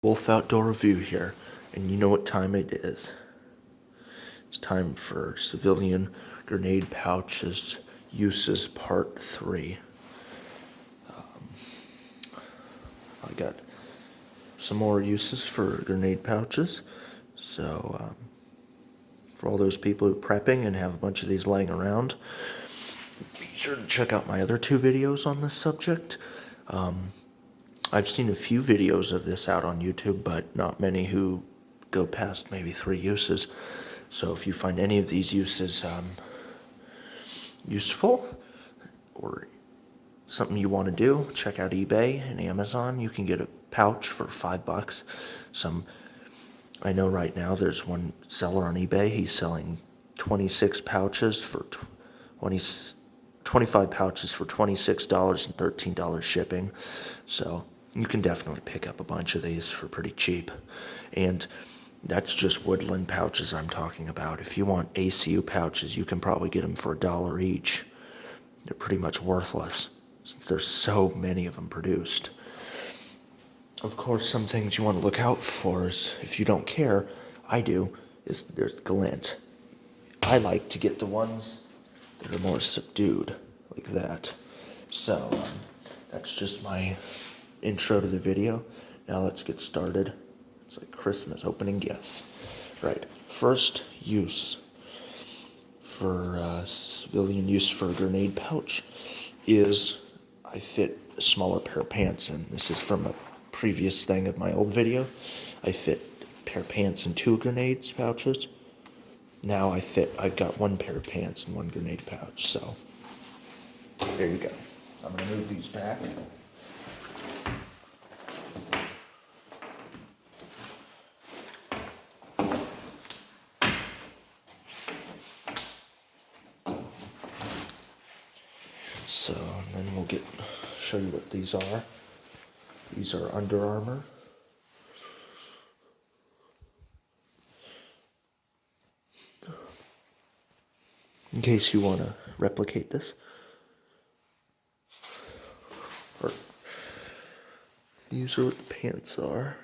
Wolf Outdoor Review here, and you know what time it is. It's time for civilian grenade pouches uses part 3. I got some more uses for grenade pouches, so for all those people who are prepping and have a bunch of these laying around, be sure to check out my other 2 videos on this subject. I've seen a few videos of this out on YouTube, but not many who go past maybe 3 uses. So if you find any of these uses useful or something you want to do, check out eBay and Amazon. You can get a pouch for $5. I know right now there's one seller on eBay. He's selling 26 pouches for 25 pouches for $26 and $13 shipping. So you can definitely pick up a bunch of these for pretty cheap. And that's just woodland pouches I'm talking about. If you want ACU pouches, you can probably get them for $1 each. They're pretty much worthless since there's so many of them produced. Of course, some things you want to look out for is, if you don't care, I do, is there's glint. I like to get the ones that are more subdued, like that. So, that's just my intro to the video. Now let's get started. It's like Christmas, opening gifts. Right, first use for civilian use for a grenade pouch is I fit a smaller pair of pants in. This is from a previous thing of my old video. I fit a pair of pants in 2 grenades pouches. Now I've got 1 pair of pants and 1 grenade pouch, so there you go. I'm gonna move these back. So, and then we'll show you what these are. These are Under Armour. In case you want to replicate this. Or these are what the pants are.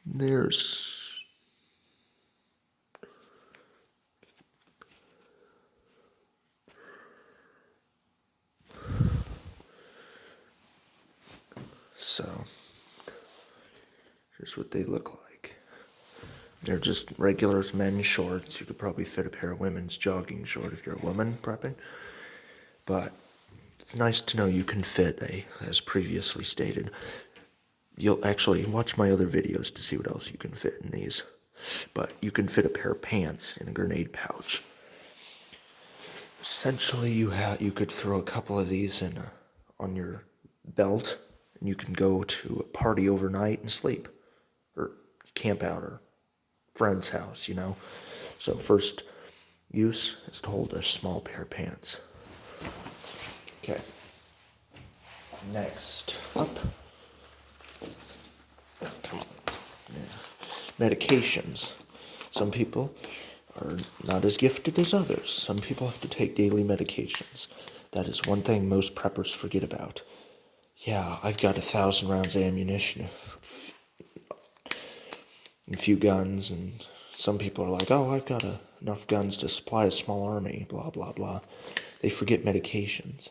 There's so here's what they look like. They're just regular men's shorts. You could probably fit a pair of women's jogging shorts if you're a woman prepping. But it's nice to know you can fit as previously stated. You'll actually watch my other videos to see what else you can fit in these. But you can fit a pair of pants in a grenade pouch. Essentially, you could throw a couple of these on your belt, and you can go to a party overnight and sleep, or camp out, or friend's house, you know. So first use is to hold a small pair of pants. Okay. Next up. Oh, come on. Yeah. Medications. Some people are not as gifted as others. Some people have to take daily medications. That is one thing most preppers forget about. Yeah, I've got 1,000 rounds of ammunition, a few guns, and some people are like, oh, I've got enough guns to supply a small army, blah, blah, blah. They forget medications.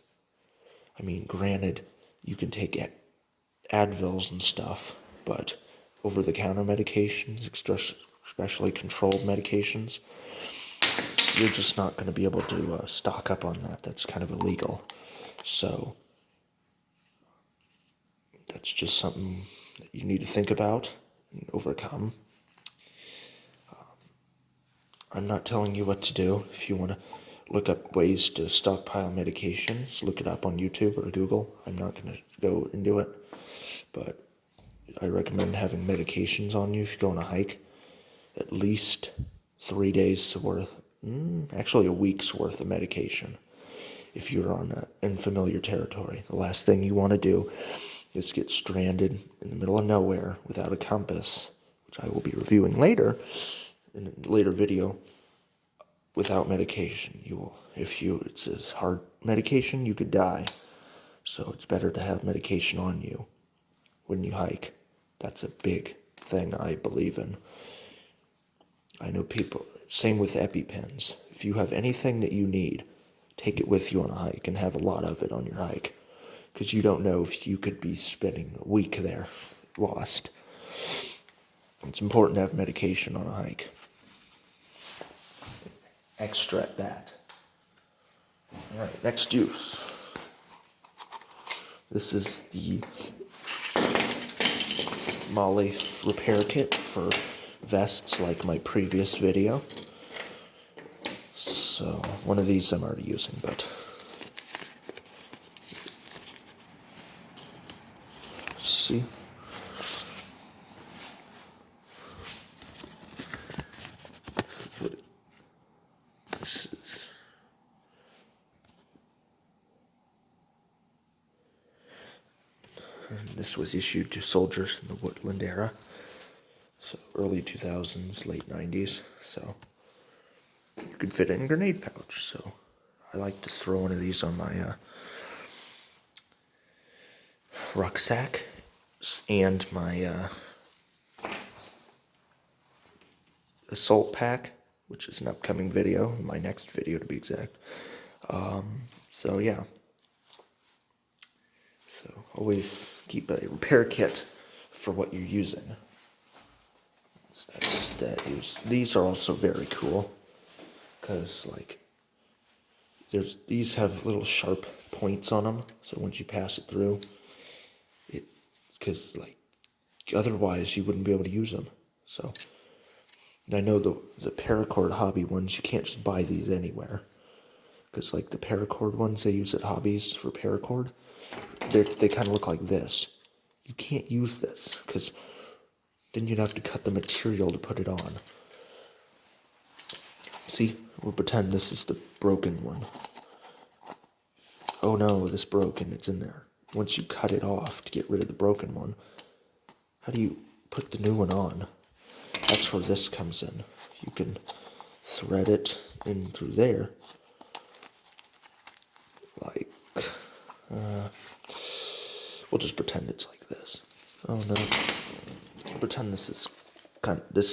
I mean, granted, you can take Advils and stuff, but over-the-counter medications, especially controlled medications, you're just not going to be able to stock up on that. That's kind of illegal. So that's just something that you need to think about and overcome. I'm not telling you what to do. If you want to look up ways to stockpile medications, look it up on YouTube or Google. I'm not going to go into it, but I recommend having medications on you if you go on a hike. At least 3 days worth, actually a week's worth of medication if you're on unfamiliar territory. The last thing you want to do is get stranded in the middle of nowhere without a compass, which I will be reviewing later in a later video, without medication. It's a hard medication, you could die. So it's better to have medication on you when you hike. That's a big thing I believe in. I know people, same with EpiPens. If you have anything that you need, take it with you on a hike and have a lot of it on your hike. Because you don't know if you could be spending a week there lost. It's important to have medication on a hike. Extract that. Alright, next juice. This is the Molly repair kit for vests like my previous video. So, one of these I'm already using, but see. This is and this was issued to soldiers in the Woodland era. So early 2000s, late 90s. So you could fit in a grenade pouch. So I like to throw one of these on my rucksack and my assault pack, which is an upcoming video, my next video to be exact. So yeah. So always keep a repair kit for what you're using. These are also very cool because like these have little sharp points on them, so once you pass it through, because like otherwise you wouldn't be able to use them. So, and I know the paracord hobby ones, you can't just buy these anywhere, because like the paracord ones they use at hobbies for paracord, they kind of look like this. You can't use this because then you'd have to cut the material to put it on. See, we'll pretend this is the broken one. Oh no, this broke and it's in there. Once you cut it off to get rid of the broken one, how do you put the new one on? That's where this comes in. You can thread it in through there. Like, we'll just pretend it's like this. Oh no. Pretend this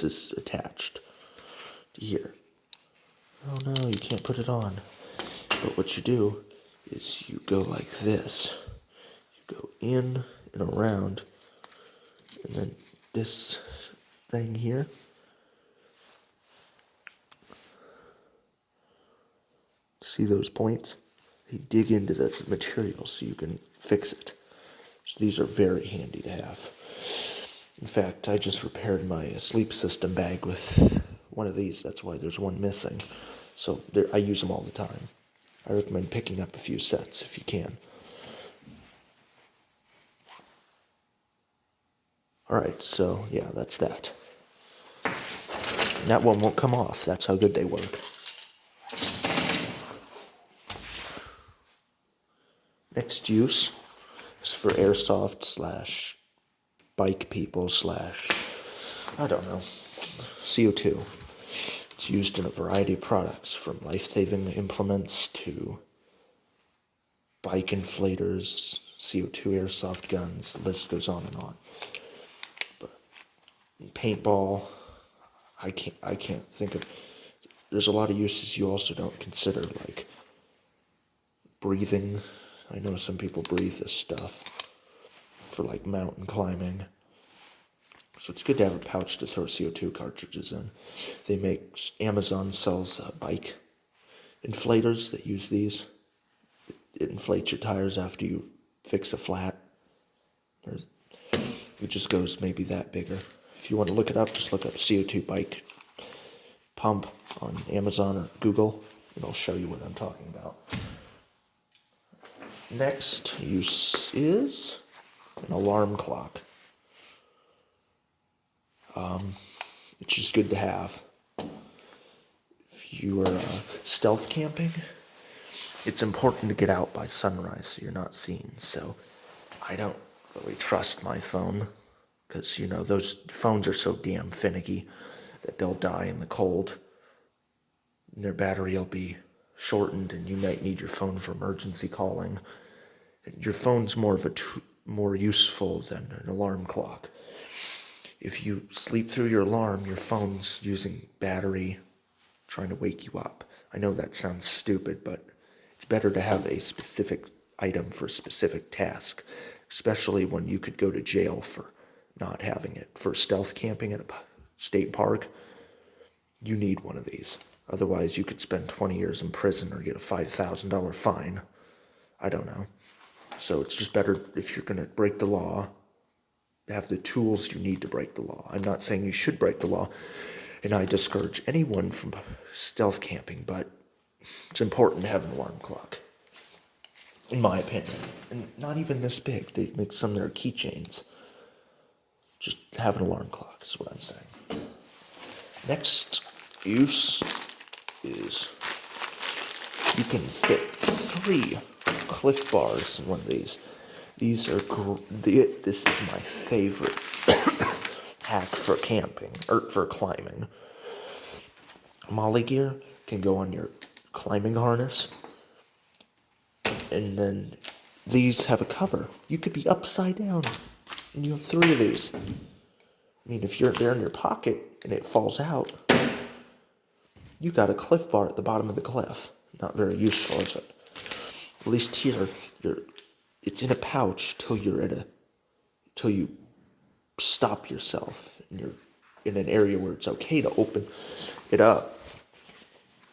is attached to here. Oh no, you can't put it on. But what you do is you go like this. You go in and around, and then this thing here. See those points? They dig into the material so you can fix it. So these are very handy to have. In fact, I just repaired my sleep system bag with one of these. That's why there's one missing. So I use them all the time. I recommend picking up a few sets if you can. Alright, so yeah, that's that. And that one won't come off. That's how good they work. Next use is for airsoft / bike people / I don't know, CO2. It's used in a variety of products, from life-saving implements to bike inflators, CO2 airsoft guns, the list goes on and on. But paintball, I can't think of. There's a lot of uses you also don't consider, like breathing. I know some people breathe this stuff for like mountain climbing. So it's good to have a pouch to throw CO2 cartridges in. Amazon sells bike inflators that use these. It inflates your tires after you fix a flat. It just goes maybe that bigger. If you want to look it up, just look up CO2 bike pump on Amazon or Google. It'll show you what I'm talking about. Next use is an alarm clock. It's just good to have. If you are stealth camping, it's important to get out by sunrise so you're not seen. So I don't really trust my phone because, those phones are so damn finicky that they'll die in the cold. And their battery will be shortened and you might need your phone for emergency calling. Your phone's more of a more useful than an alarm clock. If you sleep through your alarm, your phone's using battery, trying to wake you up. I know that sounds stupid, but it's better to have a specific item for a specific task, especially when you could go to jail for not having it. For stealth camping at a state park, you need one of these. Otherwise, you could spend 20 years in prison or get a $5,000 fine. I don't know. So it's just better if you're going to break the law, have the tools you need to break the law. I'm not saying you should break the law, and I discourage anyone from stealth camping, but it's important to have an alarm clock, in my opinion. And not even this big. They make some that are keychains. Just have an alarm clock is what I'm saying. Next use is you can fit 3 Cliff Bars in one of these. These are this is my favorite hack for camping or for climbing. Molly gear can go on your climbing harness, and then these have a cover. You could be upside down, and you have 3 of these. I mean, if you're there in your pocket and it falls out, you got a Cliff Bar at the bottom of the cliff. Not very useful, is it? At least here, it's in a pouch till you stop yourself and you're in an area where it's okay to open it up.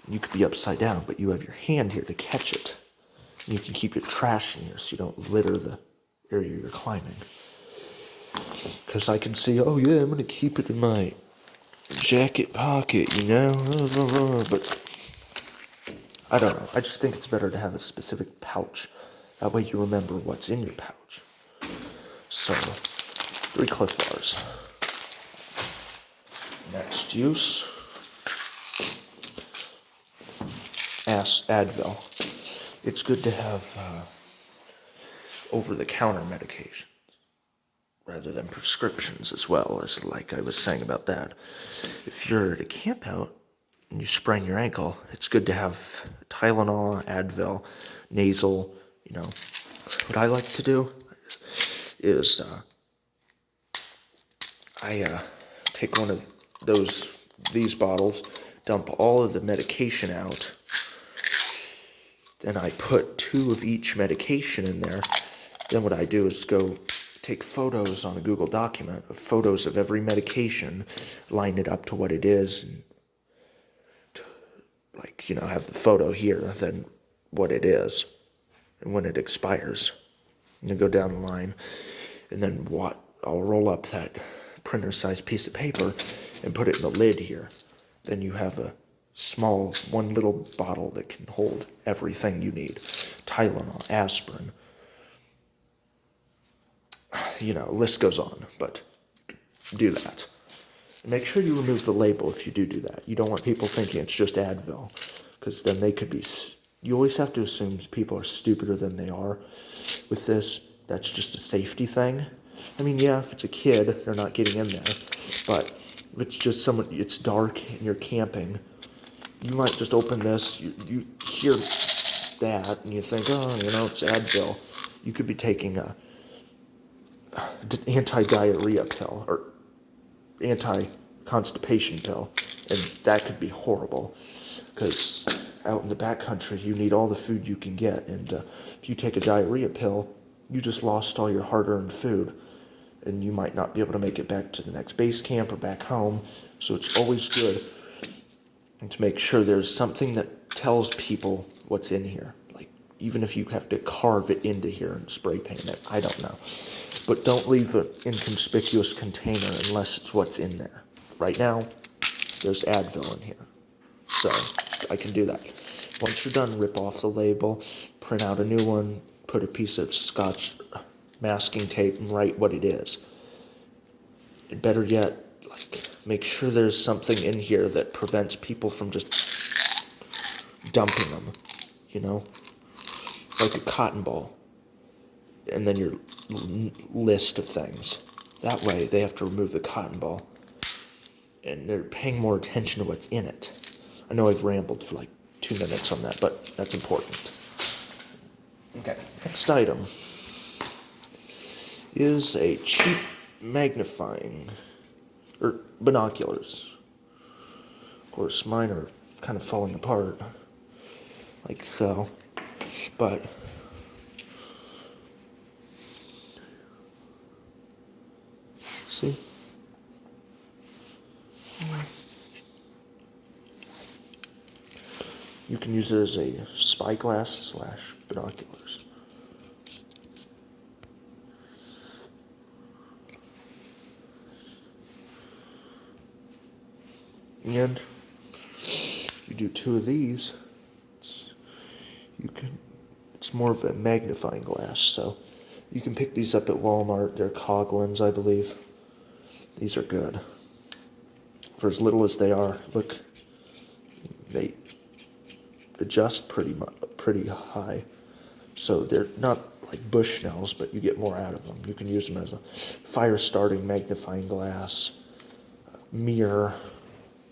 You could be upside down, but you have your hand here to catch it. And you can keep your trash in here so you don't litter the area you're climbing. Because I can see, oh yeah, I'm going to keep it in my jacket pocket, you know? But I don't know. I just think it's better to have a specific pouch. That way you remember what's in your pouch. So, 3 Cliff Bars. Next use. Advil. It's good to have over-the-counter medications rather than prescriptions as well, as like I was saying about that. If you're at a camp out and you sprain your ankle, it's good to have Tylenol, Advil, nasal, you know. What I like to do is I take one of these bottles, dump all of the medication out, then I put 2 of each medication in there. Then what I do is go take photos on a Google document of photos of every medication, line it up to what it is, and have the photo here, then what it is, and when it expires. And then go down the line, and then I'll roll up that printer-sized piece of paper and put it in the lid here. Then you have a small, one little bottle that can hold everything you need. Tylenol, aspirin, list goes on, but do that. And make sure you remove the label if you do that. You don't want people thinking it's just Advil, because then they could be... You always have to assume people are stupider than they are with this. That's just a safety thing. I mean, yeah, if it's a kid, they're not getting in there. But if it's just someone, it's dark and you're camping, you might just open this, you hear that, and you think, it's Advil. You could be taking a anti-diarrhea pill or anti-constipation pill, and that could be horrible, because out in the backcountry, you need all the food you can get, and if you take a diarrhea pill, you just lost all your hard-earned food, and you might not be able to make it back to the next base camp or back home. So it's always good to make sure there's something that tells people what's in here. Like, even if you have to carve it into here and spray paint it, I don't know. But don't leave an inconspicuous container unless it's what's in there. Right now, there's Advil in here, so I can do that. Once you're done, rip off the label, print out a new one, put a piece of Scotch masking tape and write what it is. And better yet, make sure there's something in here that prevents people from just dumping them, like a cotton ball. And then your list of things. That way, they have to remove the cotton ball, and they're paying more attention to what's in it. I know I've rambled for 2 minutes on that, but that's important. Okay, next item is a cheap magnifying, or binoculars. Of course, mine are kind of falling apart, like so, but see? You can use it as a spyglass / binoculars. And you do 2 of these, it's more of a magnifying glass, so you can pick these up at Walmart. They're Coghlan's, I believe. These are good. For as little as they are, look, they adjust pretty high. So they're not like Bushnells, but you get more out of them. You can use them as a fire starting magnifying glass, mirror,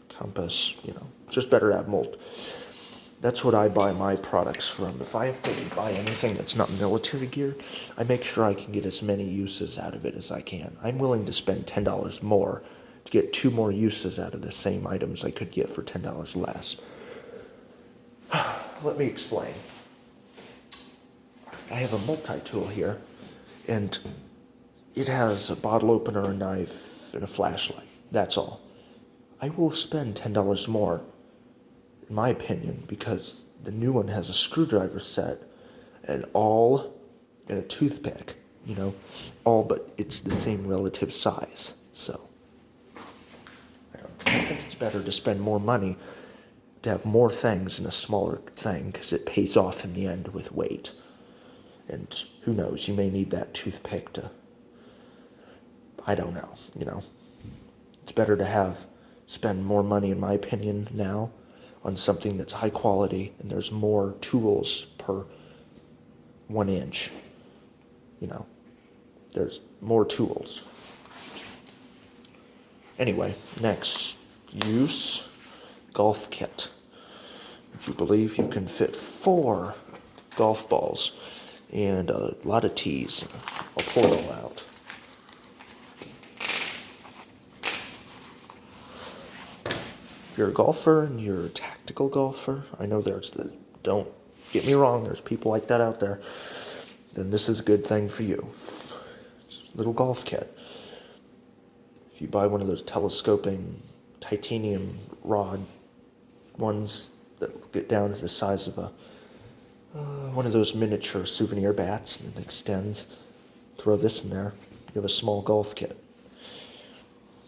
compass, just better to have multi. That's what I buy my products from. If I have to buy anything that's not military gear, I make sure I can get as many uses out of it as I can. I'm willing to spend $10 more to get 2 more uses out of the same items I could get for $10 less. Let me explain. I have a multi-tool here, and it has a bottle opener, a knife, and a flashlight. That's all. I will spend $10 more, in my opinion, because the new one has a screwdriver set, and a toothpick, all but it's the same relative size. So I think it's better to spend more money to have more things in a smaller thing, because it pays off in the end with weight. And who knows, you may need that toothpick to, I don't know, It's better to spend more money, in my opinion, now on something that's high quality and there's more tools per 1 inch. There's more tools. Anyway, next use, golf kit. Would you believe you can fit 4 golf balls and a lot of tees? I'll pull it all out. If you're a golfer and you're a tactical golfer, I know don't get me wrong, there's people like that out there, then this is a good thing for you. It's a little golf kit. If you buy one of those telescoping titanium rod ones that get down to the size of one of those miniature souvenir bats and it extends, throw this in there, you have a small golf kit.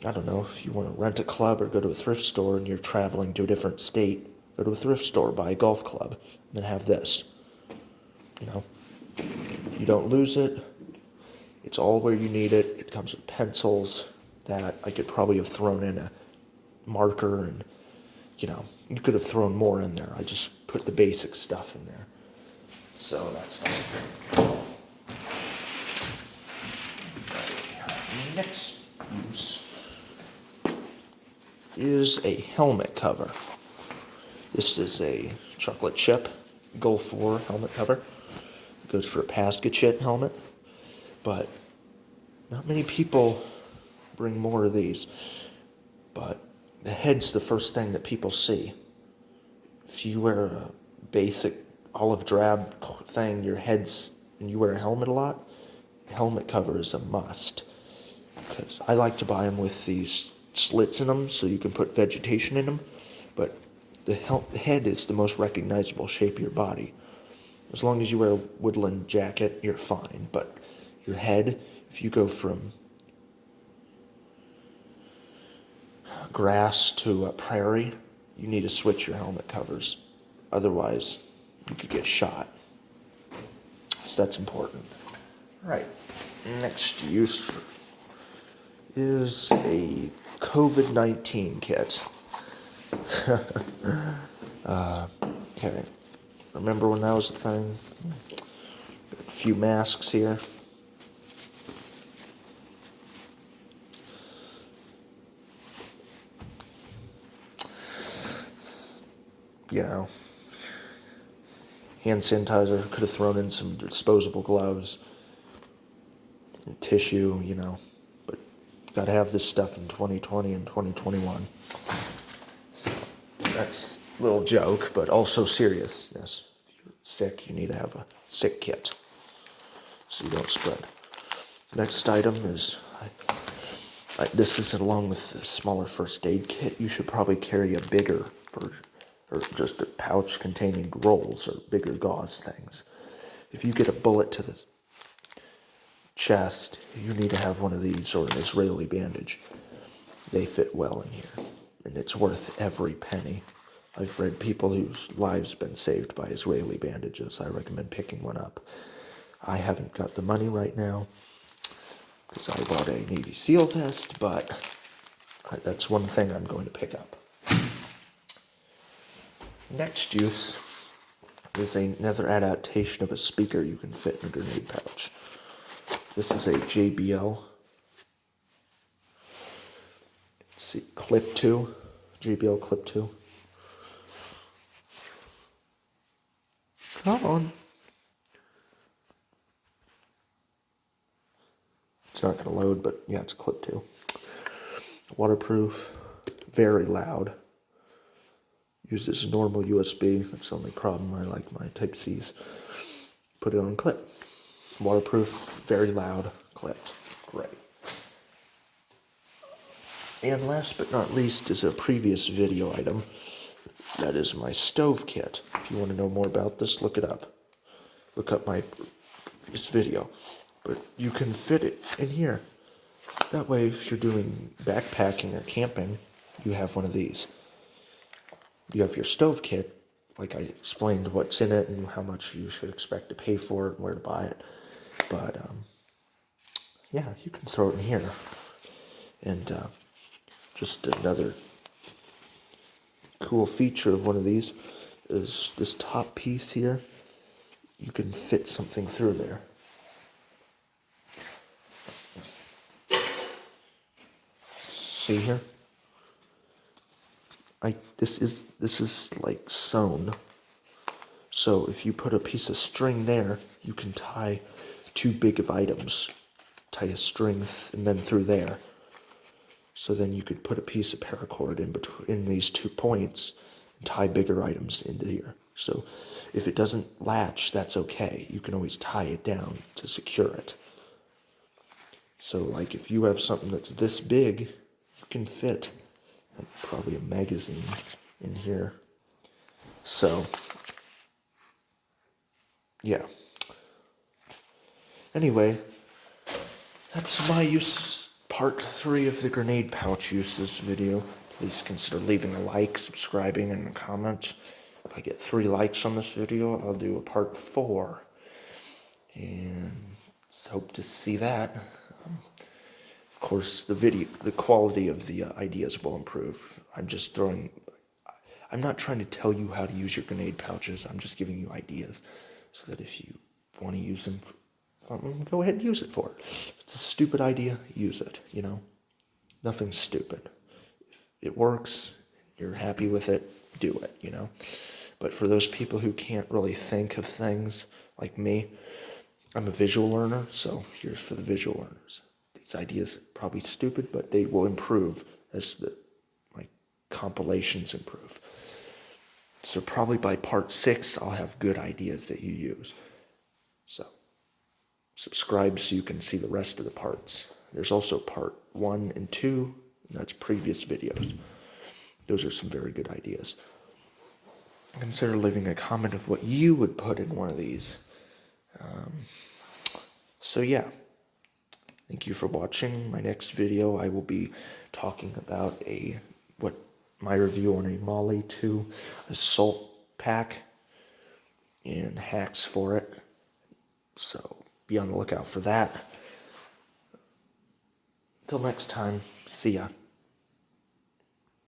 I don't know, if you want to rent a club or go to a thrift store and you're traveling to a different state, go to a thrift store, buy a golf club, and then have this. You don't lose it. It's all where you need it. It comes with pencils that I could probably have thrown in a marker, and, you could have thrown more in there. I just put the basic stuff in there. So that's fine. Next use is a helmet cover. This is a chocolate chip Gulf 4 helmet cover. It goes for a Pascachit helmet, but not many people bring more of these. But the head's the first thing that people see. If you wear a basic olive drab thing, and you wear a helmet a lot, the helmet cover is a must. Because I like to buy them with these slits in them so you can put vegetation in them, but the head is the most recognizable shape of your body. As long as you wear a woodland jacket, you're fine, but your head, if you go from grass to a prairie, you need to switch your helmet covers. Otherwise, you could get shot. So that's important. All right, next use is a COVID-19 kit. Okay, remember when that was a thing? A few masks here. Hand sanitizer, could have thrown in some disposable gloves. tissue, but gotta have this stuff in 2020 and 2021. So that's a little joke, but also serious. Yes, if you're sick, you need to have a sick kit so you don't spread. Next item is, this is along with the smaller first aid kit. You should probably carry a bigger version, or just a pouch containing rolls or bigger gauze things. If you get a bullet to the chest, you need to have one of these or an Israeli bandage. They fit well in here, and it's worth every penny. I've read people whose lives have been saved by Israeli bandages. I recommend picking one up. I haven't got the money right now because I bought a Navy SEAL vest, but that's one thing I'm going to pick up. Next use is another adaptation of a speaker you can fit in a grenade pouch. This is a JBL. Let's see, Clip 2. JBL Clip 2. Come on. It's not going to load, but yeah, it's Clip 2. Waterproof. Very loud. Uses normal USB. That's the only problem. I like my Type-Cs. Put it on clip. Waterproof, very loud, clipped. Great. And last but not least is a previous video item. That is my stove kit. If you want to know more about this, look it up. Look up my previous video. But you can fit it in here. That way, if you're doing backpacking or camping, you have one of these. You have your stove kit, like I explained what's in it and how much you should expect to pay for it and where to buy it. But, yeah, you can throw it in here. And just another cool feature of one of these is this top piece here. You can fit something through there. See here? This is like sewn. So if you put a piece of string there, you can tie too big of items. Tie a string and then through there. So then you could put a piece of paracord in these 2 points and tie bigger items into here. So if it doesn't latch, that's okay. You can always tie it down to secure it. So like if you have something that's this big, you can fit probably a magazine in here. So, yeah. Anyway, that's my part 3 of the grenade pouch uses video. Please consider leaving a like, subscribing, and a comment. If I get 3 likes on this video, I'll do a part 4. And hope to see that. Of course, the quality of the ideas will improve. I'm not trying to tell you how to use your grenade pouches. I'm just giving you ideas so that if you want to use them for something, go ahead and use it for it. If it's a stupid idea, use it, Nothing's stupid. If it works, you're happy with it, do it, But for those people who can't really think of things like me, I'm a visual learner, so here's for the visual learners. These ideas are probably stupid, but they will improve as my compilations improve. So probably by part 6, I'll have good ideas that you use. So subscribe so you can see the rest of the parts. There's also part 1 and 2, and that's previous videos. Those are some very good ideas. Consider leaving a comment of what you would put in one of these. So yeah. Thank you for watching. My next video, I will be talking about my review on a Molly 2 assault pack and hacks for it. So be on the lookout for that. Till next time, see ya.